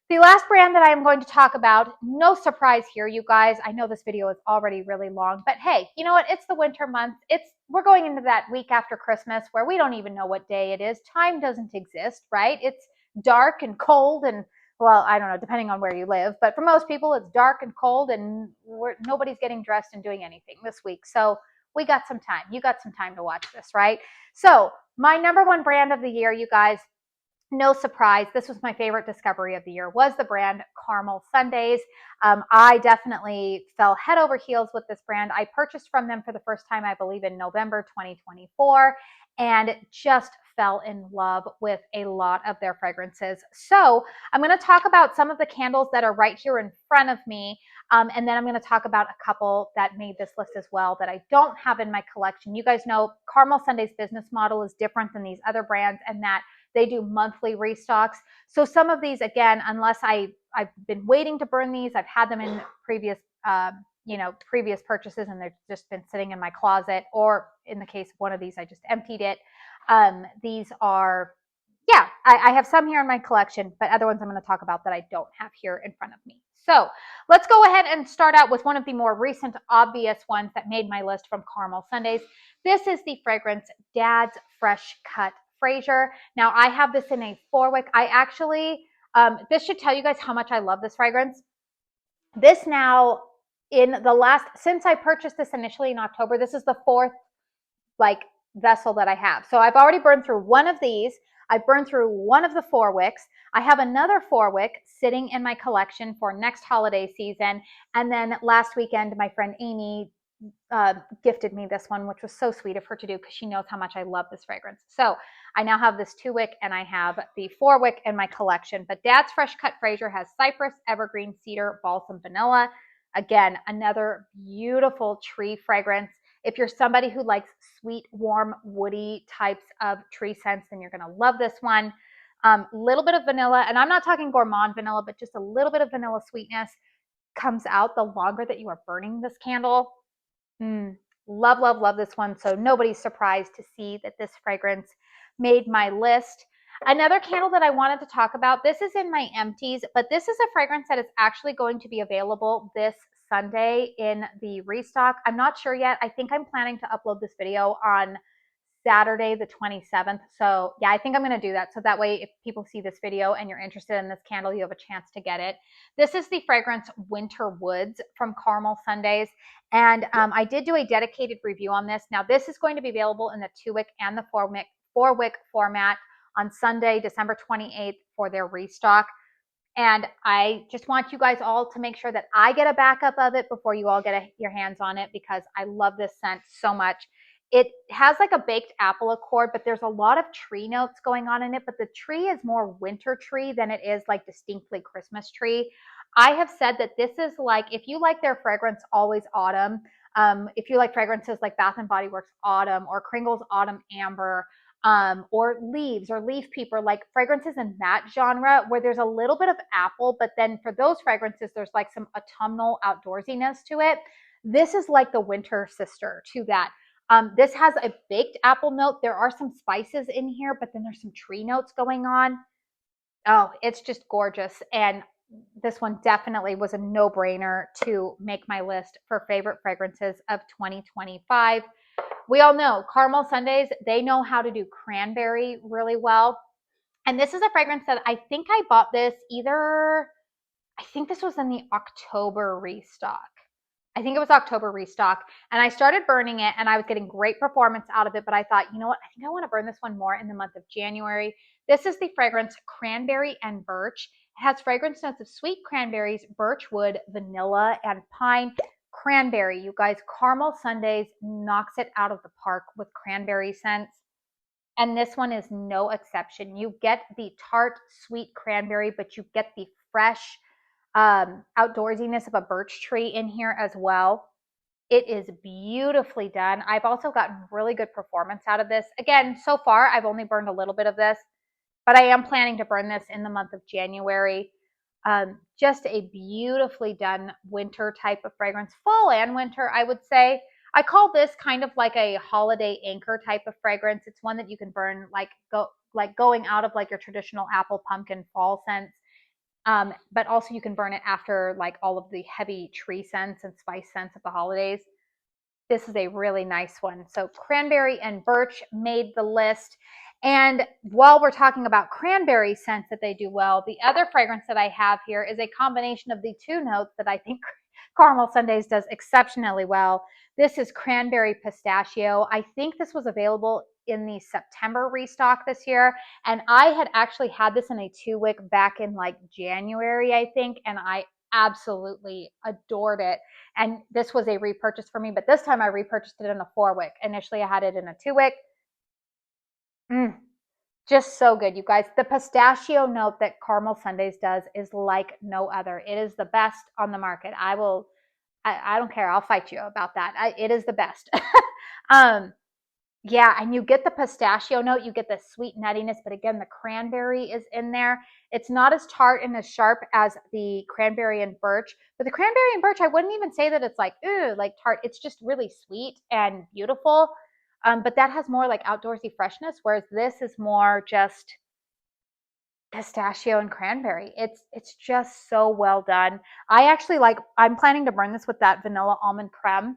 the last brand that I am going to talk about, no surprise here, you guys. I know this video is already really long, but hey, you know what? It's the winter months. We're going into that week after Christmas where we don't even know what day it is. Time doesn't exist, right? It's dark and cold and, well, I don't know, depending on where you live, but for most people, it's dark and cold and nobody's getting dressed and doing anything this week. So we got some time. You got some time to watch this, right? So my #1 brand of the year, you guys, no surprise, this was my favorite discovery of the year, was the brand Caramel Sundaes. I definitely fell head over heels with this brand. I purchased from them for the first time, I believe, in November 2024, and just fell in love with a lot of their fragrances. So I'm going to talk about some of the candles that are right here in front of me, and then I'm going to talk about a couple that made this list as well that I don't have in my collection. You guys know Caramel Sundaes' business model is different than these other brands, and that they do monthly restocks. So some of these, again, unless I've been waiting to burn these, I've had them in previous previous purchases and they've just been sitting in my closet, or in the case of one of these, I just emptied it. These are, yeah, I have some here in my collection, but other ones I'm going to talk about that I don't have here in front of me. So let's go ahead and start out with one of the more recent obvious ones that made my list from Caramel Sundaes. This is the fragrance Dad's Fresh Cut Fraser. Now I have this in a 4-wick. I actually, this should tell you guys how much I love this fragrance. This now, since I purchased this initially in October, this is the 4th vessel that I have. So I've already burned through one of these. I've burned through one of the 4 wicks. I have another 4 wick sitting in my collection for next holiday season. And then last weekend, my friend Amy gifted me this one, which was so sweet of her to do because she knows how much I love this fragrance. So I now have this 2 wick and I have the 4 wick in my collection. But Dad's Fresh Cut Fraser has cypress, evergreen, cedar, balsam, vanilla. Again, another beautiful tree fragrance. If you're somebody who likes sweet, warm, woody types of tree scents, then you're going to love this one. Little bit of vanilla, and I'm not talking gourmand vanilla, but just a little bit of vanilla sweetness comes out the longer that you are burning this candle. Love, love, love this one. So nobody's surprised to see that this fragrance made my list. Another candle that I wanted to talk about, this is in my empties, but this is a fragrance that is actually going to be available this Sunday in the restock. I'm not sure yet. I think I'm planning to upload this video on Saturday the 27th. So yeah, I think I'm going to do that. So that way, if people see this video and you're interested in this candle, you have a chance to get it. This is the fragrance Winter Woods from Caramel Sundays. And I did do a dedicated review on this. Now this is going to be available in the 2-wick and the 4-wick format on Sunday, December 28th for their restock. And I just want you guys all to make sure that I get a backup of it before you all get your hands on it, because I love this scent so much. It has like a baked apple accord, but there's a lot of tree notes going on in it, but the tree is more winter tree than it is like distinctly Christmas tree. I have said that this is like, if you like their fragrance Always Autumn, if you like fragrances like Bath and Body Works Autumn or Kringle's Autumn Amber, or Leaves or Leaf Peeper, like fragrances in that genre where there's a little bit of apple, but then for those fragrances, there's like some autumnal outdoorsiness to it. This is like the winter sister to that. This has a baked apple note. There are some spices in here, but then there's some tree notes going on. Oh, it's just gorgeous. And this one definitely was a no-brainer to make my list for favorite fragrances of 2025. We all know Caramel Sundays, they know how to do cranberry really well. And this is a fragrance that I think I bought this I think this was in the October restock. I think it was October restock. And I started burning it and I was getting great performance out of it. But I thought, you know what? I think I want to burn this one more in the month of January. This is the fragrance Cranberry and Birch. It has fragrance notes of sweet cranberries, birch wood, vanilla, and pine. Cranberry, you guys, Caramel Sundays knocks it out of the park with cranberry scents. And this one is no exception. You get the tart, sweet cranberry, but you get the fresh outdoorsiness of a birch tree in here as well. It is beautifully done. I've also gotten really good performance out of this. Again, so far, I've only burned a little bit of this, but I am planning to burn this in the month of January. Just a beautifully done winter type of fragrance, fall and winter, I would say. I call this kind of like a holiday anchor type of fragrance. It's one that you can burn like going out of like your traditional apple pumpkin fall scents. But also you can burn it after like all of the heavy tree scents and spice scents of the holidays. This is a really nice one. So Cranberry and Birch made the list. And while we're talking about cranberry scents that they do well, the other fragrance that I have here is a combination of the two notes that I think Caramel Sundays does exceptionally well. This is Cranberry Pistachio. I think this was available in the September restock this year. And I had actually had this in a 2-wick back in like January, I think. And I absolutely adored it. And this was a repurchase for me, but this time I repurchased it in a 4-wick. Initially, I had it in a 2-wick. Just so good, you guys. The pistachio note that Caramel Sundays does is like no other. It is the best on the market. I don't care. I'll fight you about that. It is the best. Yeah, and you get the pistachio note, you get the sweet nuttiness, but again, the cranberry is in there. It's not as tart and as sharp as the Cranberry and Birch, but the Cranberry and Birch, I wouldn't even say that it's like, ooh, like tart. It's just really sweet and beautiful. But that has more like outdoorsy freshness, whereas this is more just pistachio and cranberry. It's just so well done. I'm planning to burn this with that vanilla almond creme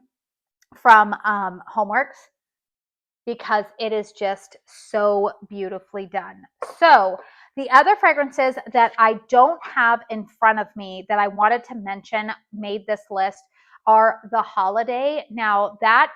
from Homeworx, because it is just so beautifully done. So the other fragrances that I don't have in front of me that I wanted to mention made this list are the Holiday. Now that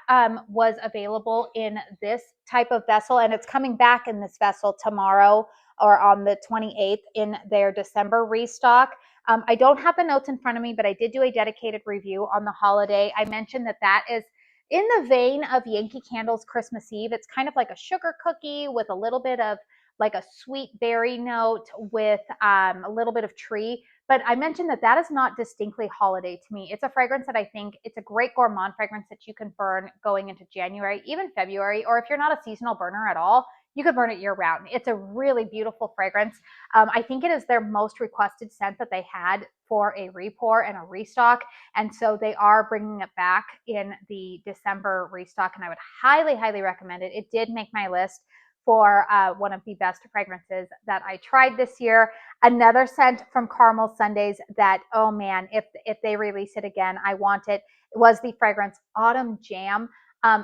was available in this type of vessel, and it's coming back in this vessel tomorrow or on the 28th in their December restock. I don't have the notes in front of me, but I did do a dedicated review on the Holiday. I mentioned that that is in the vein of Yankee Candle's Christmas Eve. It's kind of like a sugar cookie with a little bit of like a sweet berry note with a little bit of tree. But I mentioned that that is not distinctly holiday to me. It's a fragrance that I think it's a great gourmand fragrance that you can burn going into January, even February, or if you're not a seasonal burner at all, you could burn it year round. It's a really beautiful fragrance. I think it is their most requested scent that they had for a repour and a restock. And so they are bringing it back in the December restock. And I would highly, highly recommend it. It did make my list for one of the best fragrances that I tried this year. Another scent from Caramel Sundays that, oh man, if they release it again, I want it, was the fragrance Autumn Jam.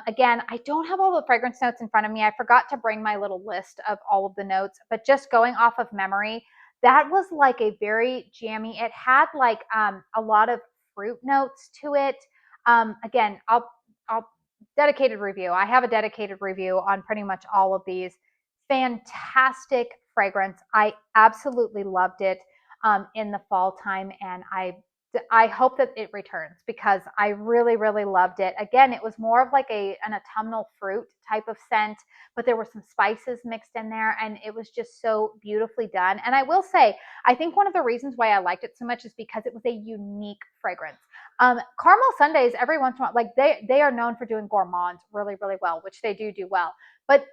Again, I don't have all the fragrance notes in front of me. I forgot to bring my little list of all of the notes, but just going off of memory, that was like a very jammy, it had like a lot of fruit notes to it. Again, I'll dedicated review. I have a dedicated review on pretty much all of these. Fantastic fragrance. I absolutely loved it in the fall time, and I hope that it returns because I really, really loved it. Again, it was more of like an autumnal fruit type of scent, but there were some spices mixed in there, and it was just so beautifully done. And I will say, I think one of the reasons why I liked it so much is because it was a unique fragrance. Caramel Sundays, every once in a while, like they are known for doing gourmands really, really well, which they do well. But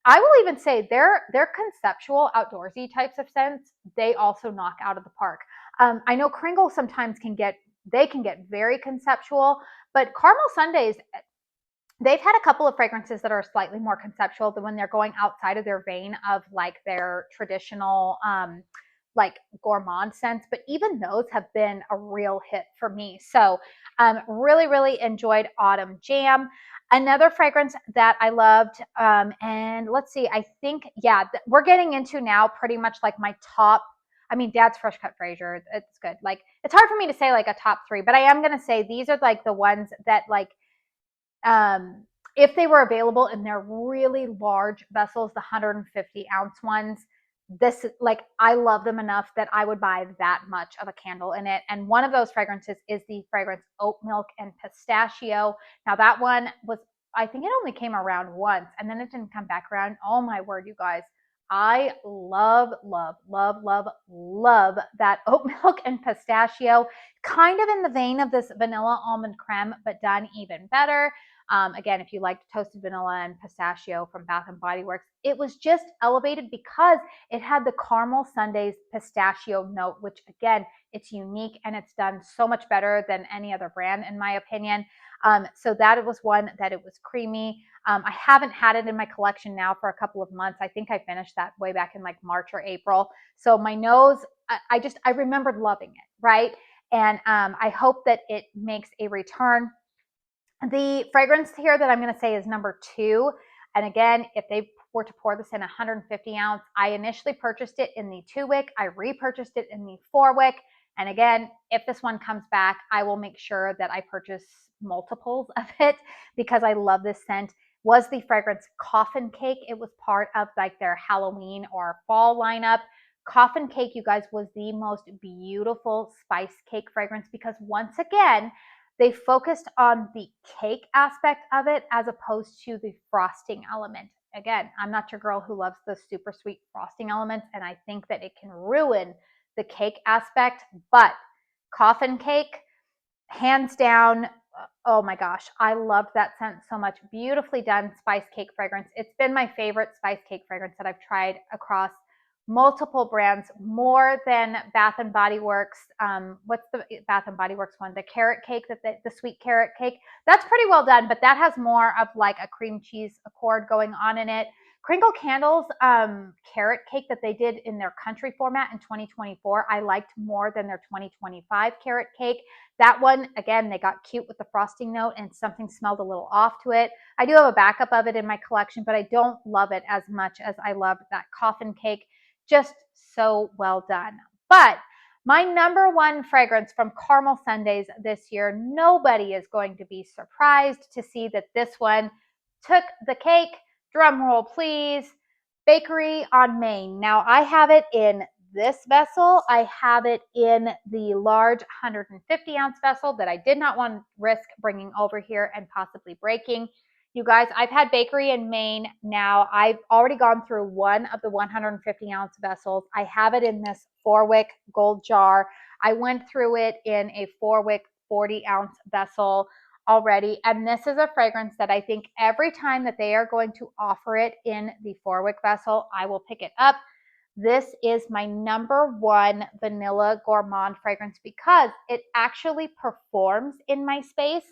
I will even say their conceptual outdoorsy types of scents, they also knock out of the park. I know Kringle sometimes can get very conceptual, but Caramel Sundays, they've had a couple of fragrances that are slightly more conceptual than when they're going outside of their vein of like their traditional like gourmand scents, but even those have been a real hit for me. So really, really enjoyed Autumn Jam. Another fragrance that I loved, and let's see, I think, yeah, we're getting into now pretty much like my top. I mean, Dad's Fresh Cut Fraser, it's good. Like, it's hard for me to say like a top three, but I am going to say these are like the ones that like, if they were available in their really large vessels, the 150-ounce ones, this, like, I love them enough that I would buy that much of a candle in it. And one of those fragrances is the fragrance Oatmilk and Pistachio. Now that one was, I think it only came around once and then it didn't come back around. Oh my word, you guys. I love, love, love, love, love that Oatmilk and Pistachio, kind of in the vein of this vanilla almond creme, but done even better. Again, if you liked toasted vanilla and pistachio from Bath and Body Works, it was just elevated because it had the Caramel Sundays pistachio note, which again, it's unique and it's done so much better than any other brand, in my opinion. So that was one that it was creamy. I haven't had it in my collection now for a couple of months. I think I finished that way back in like March or April. So my nose, I remembered loving it, right? And I hope that it makes a return. The fragrance here that I'm going to say is number 2. And again, if they were to pour this in 150 ounce, I initially purchased it in the 2-wick. I repurchased it in the 4-wick. And again, if this one comes back, I will make sure that I purchase multiples of it because I love this scent. Was the fragrance Coffin Cake. It was part of like their Halloween or fall lineup. Coffin Cake, you guys, was the most beautiful spice cake fragrance because once again, they focused on the cake aspect of it as opposed to the frosting element. Again, I'm not your girl who loves the super sweet frosting elements, and I think that it can ruin the cake aspect, but Coffin Cake, hands down, oh my gosh, I loved that scent so much. Beautifully done spice cake fragrance. It's been my favorite spice cake fragrance that I've tried across multiple brands, more than Bath and Body Works. What's the Bath and Body Works one? The carrot cake, the sweet carrot cake. That's pretty well done, but that has more of like a cream cheese accord going on in it. Kringle Candle's carrot cake that they did in their country format in 2024, I liked more than their 2025 carrot cake. That one, again, they got cute with the frosting note and something smelled a little off to it. I do have a backup of it in my collection, but I don't love it as much as I loved that Coffin Cake. Just so well done. But my number 1 fragrance from Caramel Sundays this year, nobody is going to be surprised to see that this one took the cake. Drum roll, please. Bakery on Main. Now, I have it in this vessel. I have it in the large 150-ounce vessel that I did not want to risk bringing over here and possibly breaking. You guys, I've had Bakery in Maine now. I've already gone through one of the 150-ounce vessels. I have it in this 4-wick gold jar. I went through it in a 4-wick 40-ounce vessel already. And this is a fragrance that I think every time that they are going to offer it in the 4-wick vessel, I will pick it up. This is my #1 vanilla gourmand fragrance because it actually performs in my space.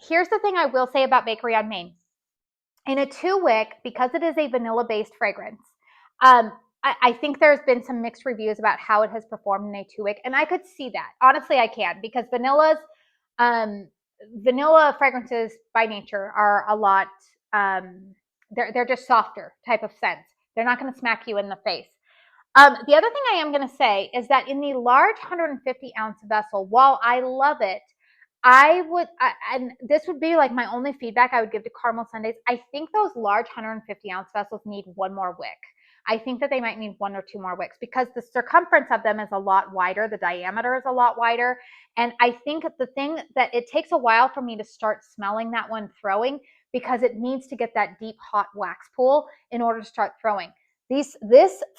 Here's the thing I will say about Bakery on Main. In a 2-wick, because it is a vanilla-based fragrance, I think there's been some mixed reviews about how it has performed in a 2-wick, and I could see that. Honestly, I can, because vanilla fragrances by nature are a lot, they're just softer type of scents. They're not going to smack you in the face. The other thing I am going to say is that in the large 150-ounce vessel, while I love it, and this would be like my only feedback I would give to Caramel Sundays, I think those large 150-ounce vessels need one more wick. I think that they might need 1 or 2 more wicks because the circumference of them is a lot wider. The diameter is a lot wider. And I think the thing that it takes a while for me to start smelling that one throwing because it needs to get that deep hot wax pool in order to start throwing. This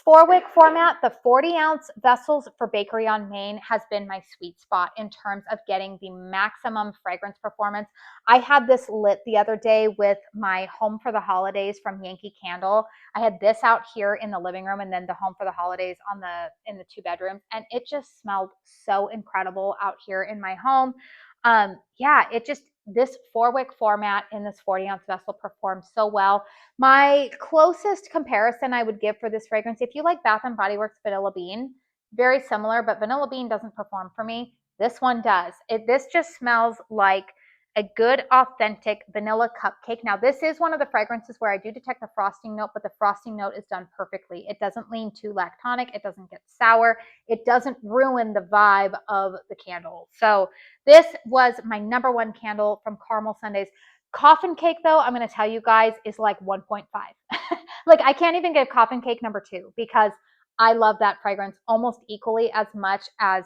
4-wick format, the 40-ounce vessels for Bakery on Main, has been my sweet spot in terms of getting the maximum fragrance performance. I had this lit the other day with my Home for the Holidays from Yankee Candle. I had this out here in the living room and then the Home for the Holidays in the 2 bedrooms, and it just smelled so incredible out here in my home. Yeah, this 4-wick format in this 40-ounce vessel performs so well. My closest comparison I would give for this fragrance, if you like Bath & Body Works Vanilla Bean, very similar, but Vanilla Bean doesn't perform for me. This one does. This just smells like a good, authentic vanilla cupcake. Now, this is one of the fragrances where I do detect a frosting note, but the frosting note is done perfectly. It doesn't lean too lactonic. It doesn't get sour. It doesn't ruin the vibe of the candle. So this was my #1 candle from Caramel Sundays. Coffin Cake, though, I'm going to tell you guys, is like 1.5. Like, I can't even give Coffin Cake #2 because I love that fragrance almost equally as much as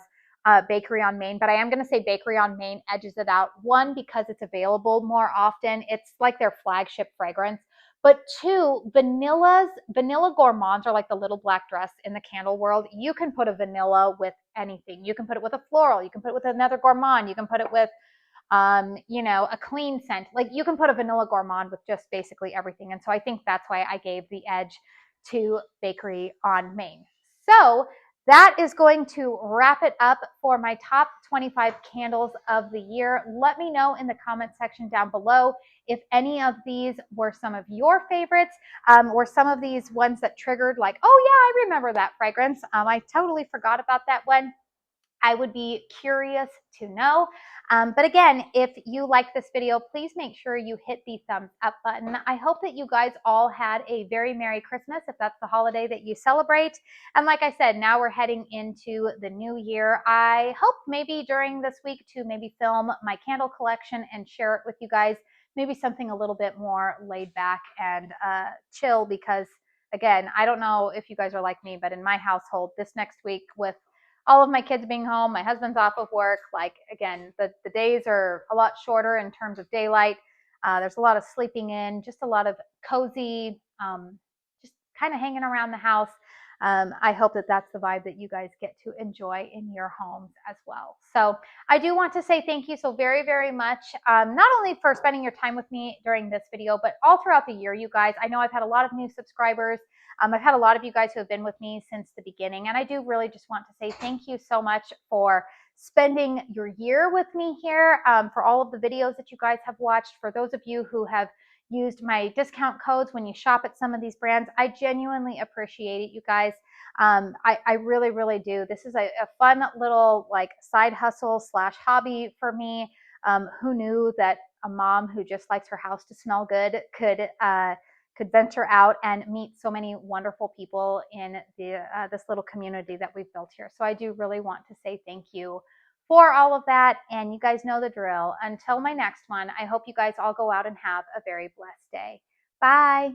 Bakery on Main, but I am going to say Bakery on Main edges it out. 1, because it's available more often. It's like their flagship fragrance. But 2, vanilla gourmands are like the little black dress in the candle world. You can put a vanilla with anything. You can put it with a floral. You can put it with another gourmand. You can put it with a clean scent. Like, you can put a vanilla gourmand with just basically everything. And so I think that's why I gave the edge to Bakery on Main. So that is going to wrap it up for my top 25 candles of the year. Let me know in the comment section down below if any of these were some of your favorites, or some of these ones that triggered like, oh yeah, I remember that fragrance. I totally forgot about that one. I would be curious to know. But again, if you like this video, please make sure you hit the thumbs up button. I hope that you guys all had a very Merry Christmas, if that's the holiday that you celebrate. And like I said, now we're heading into the new year. I hope maybe during this week to maybe film my candle collection and share it with you guys. Maybe something a little bit more laid back and chill, because again, I don't know if you guys are like me, but in my household this next week, with all of my kids being home, my husband's off of work, like, again, the days are a lot shorter in terms of daylight. There's a lot of sleeping in, just a lot of cozy, just kind of hanging around the house. I hope that that's the vibe that you guys get to enjoy in your homes as well. So I do want to say thank you so very, very much, not only for spending your time with me during this video, but all throughout the year, you guys. I know I've had a lot of new subscribers. I've had a lot of you guys who have been with me since the beginning, and I do really just want to say thank you so much for spending your year with me here, for all of the videos that you guys have watched, for those of you who have used my discount codes when you shop at some of these brands. I genuinely appreciate it, you guys. I really, really do. This is a fun little like side hustle / hobby for me. Who knew that a mom who just likes her house to smell good could venture out and meet so many wonderful people in this little community that we've built here. So I do really want to say thank you for all of that. And you guys know the drill. Until my next one, I hope you guys all go out and have a very blessed day. Bye.